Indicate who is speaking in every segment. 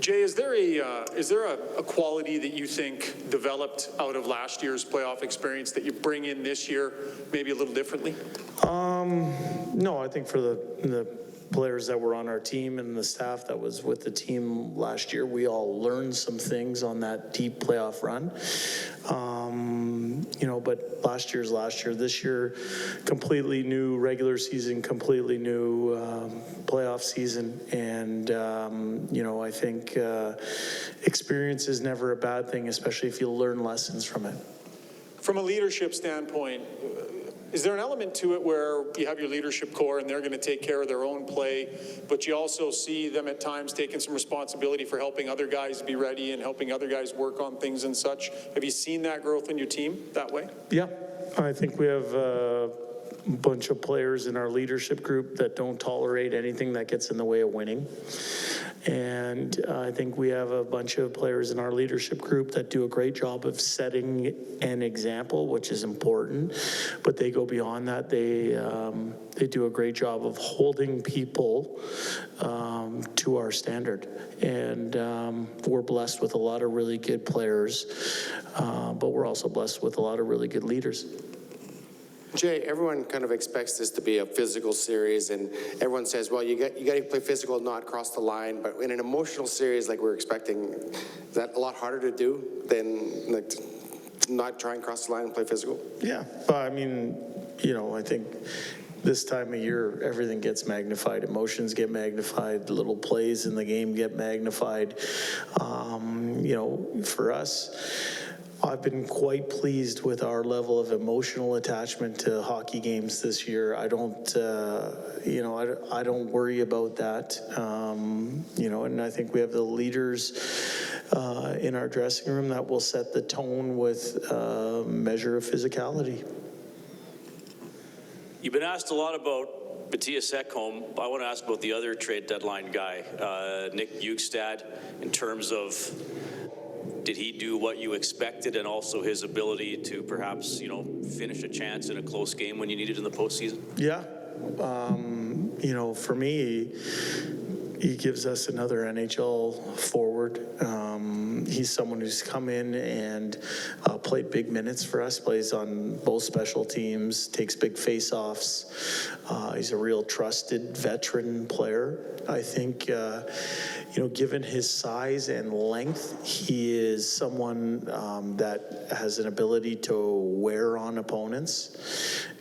Speaker 1: Jay, is there a quality that you think developed out of last year's playoff experience that you bring in this year, maybe a little differently?
Speaker 2: No, I think for the players that were on our team and the staff that was with the team last year, we all learned some things on that deep playoff run. But last year, this year, completely new regular season, completely new playoff season. And, I think experience is never a bad thing, especially if you learn lessons from it.
Speaker 1: From a leadership standpoint, is there an element to it where you have your leadership core and they're going to take care of their own play, but you also see them at times taking some responsibility for helping other guys be ready and helping other guys work on things and such? Have you seen that growth in your team that way?
Speaker 2: Yeah, I think we have a bunch of players in our leadership group that don't tolerate anything that gets in the way of winning. And I think we have a bunch of players in our leadership group that do a great job of setting an example, which is important, but they go beyond that. They do a great job of holding people to our standard. And we're blessed with a lot of really good players, but we're also blessed with a lot of really good leaders.
Speaker 3: Jay, everyone kind of expects this to be a physical series, and everyone says, well, you got to play physical, not cross the line. But in an emotional series like we're expecting, is that a lot harder to do than like not try and cross the line and play physical?
Speaker 2: Yeah, I mean, I think this time of year, everything gets magnified. Emotions get magnified. Little plays in the game get magnified. For us, I've been quite pleased with our level of emotional attachment to hockey games this year. I don't, I don't worry about that. And I think we have the leaders in our dressing room that will set the tone with a measure of physicality.
Speaker 4: You've been asked a lot about Matthias Ekholm. I want to ask about the other trade deadline guy, Nick Bjugstad, in terms of did he do what you expected, and also his ability to perhaps, finish a chance in a close game when you need it in the postseason?
Speaker 2: Yeah. For me, he gives us another NHL forward. He's someone who's come in and played big minutes for us, plays on both special teams, takes big face-offs. He's a real trusted veteran player. I think, given his size and length, he is someone that has an ability to wear on opponents.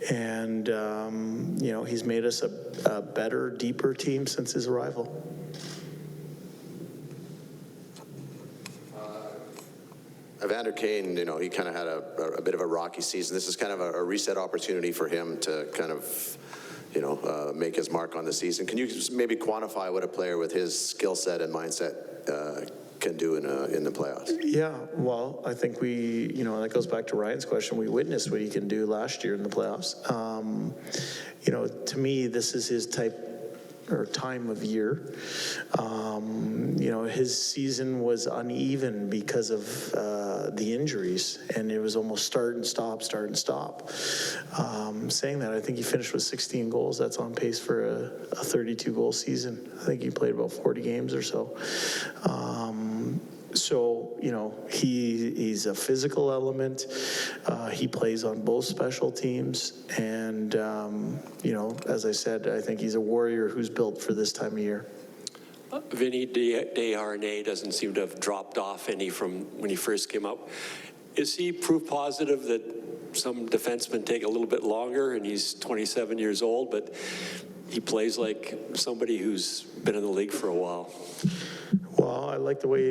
Speaker 2: And, he's made us a better, deeper team since his arrival.
Speaker 5: Evander Kane, he kind of had a bit of a rocky season. This is kind of a reset opportunity for him to kind of, make his mark on the season. Can you maybe quantify what a player with his skill set and mindset can do in the playoffs? Yeah, well, I think that goes back to Ryan's question. We witnessed what he can do last year in the playoffs. To me, this is his time of year. His season was uneven because of the injuries, and it was almost start and stop. Saying that, I think he finished with 16 goals. That's on pace for a 32-goal season. I think he played about 40 games or so. He's a physical element. He plays on both special teams. And, as I said, I think he's a warrior who's built for this time of year.
Speaker 6: Vinny Desharnais doesn't seem to have dropped off any from when he first came up. Is he proof positive that some defensemen take a little bit longer, and he's 27 years old, but he plays like somebody who's been in the league for a while?
Speaker 2: Well, I like the way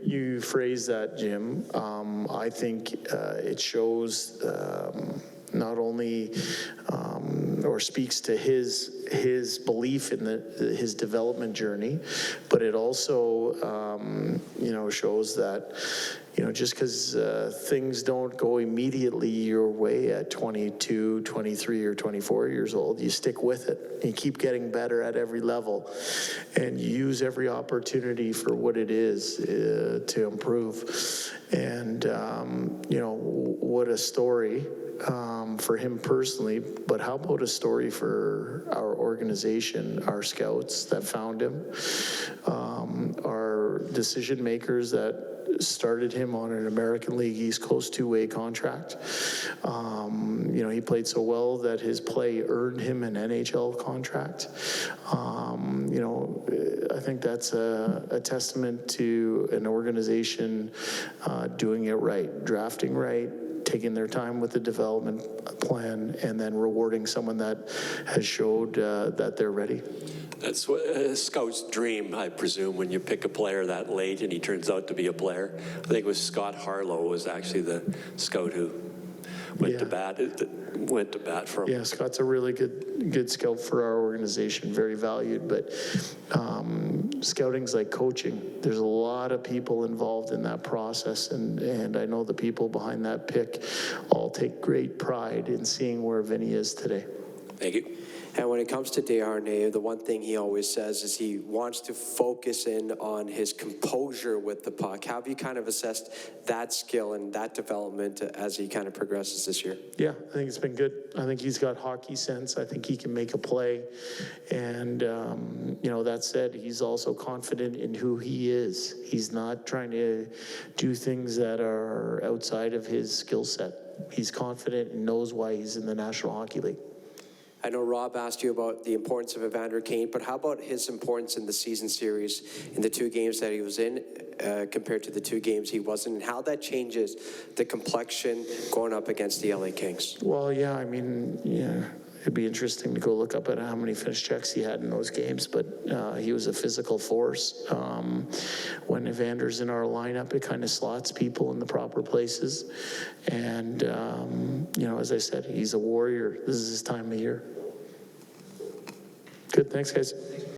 Speaker 2: you phrase that, Jim. I think it shows not only or speaks to his belief in his development journey, but it also shows that just because things don't go immediately your way at 22, 23, or 24 years old, you stick with it. You keep getting better at every level, and you use every opportunity for what it is to improve. And, what a story for him personally, but how about a story for our organization, our scouts that found him, our decision makers that started him on an American League East Coast two-way contract. You know, he played so well that his play earned him an NHL contract. You know, I think that's a testament to an organization doing it right, drafting right, taking their time with the development plan, and then rewarding someone that has showed that they're ready.
Speaker 6: That's what a scout's dream, I presume, when you pick a player that late and he turns out to be a player. I think it was Scott Harlow was actually the scout who went to bat for him.
Speaker 2: Yeah, Scott's a really good scout for our organization, very valued, but scouting's like coaching. There's a lot of people involved in that process, and I know the people behind that pick all take great pride in seeing where Vinny is today.
Speaker 6: Thank you.
Speaker 7: And when it comes to Desharnais, the one thing he always says is he wants to focus in on his composure with the puck. How have you kind of assessed that skill and that development as he kind of progresses this year?
Speaker 2: Yeah, I think it's been good. I think he's got hockey sense. I think he can make a play. And, you know, that said, he's also confident in who he is. He's not trying to do things that are outside of his skill set. He's confident and knows why he's in the National Hockey League.
Speaker 7: I know Rob asked you about the importance of Evander Kane, but how about his importance in the season series, in the 2 games that he was in, compared to the 2 games he wasn't, and how that changes the complexion going up against the LA Kings?
Speaker 2: Well, yeah, I mean, yeah, it'd be interesting to go look up at how many finished checks he had in those games, but he was a physical force. When Evander's in our lineup, it kind of slots people in the proper places. And, you know, as I said, he's a warrior. This is his time of year. Good, thanks, guys.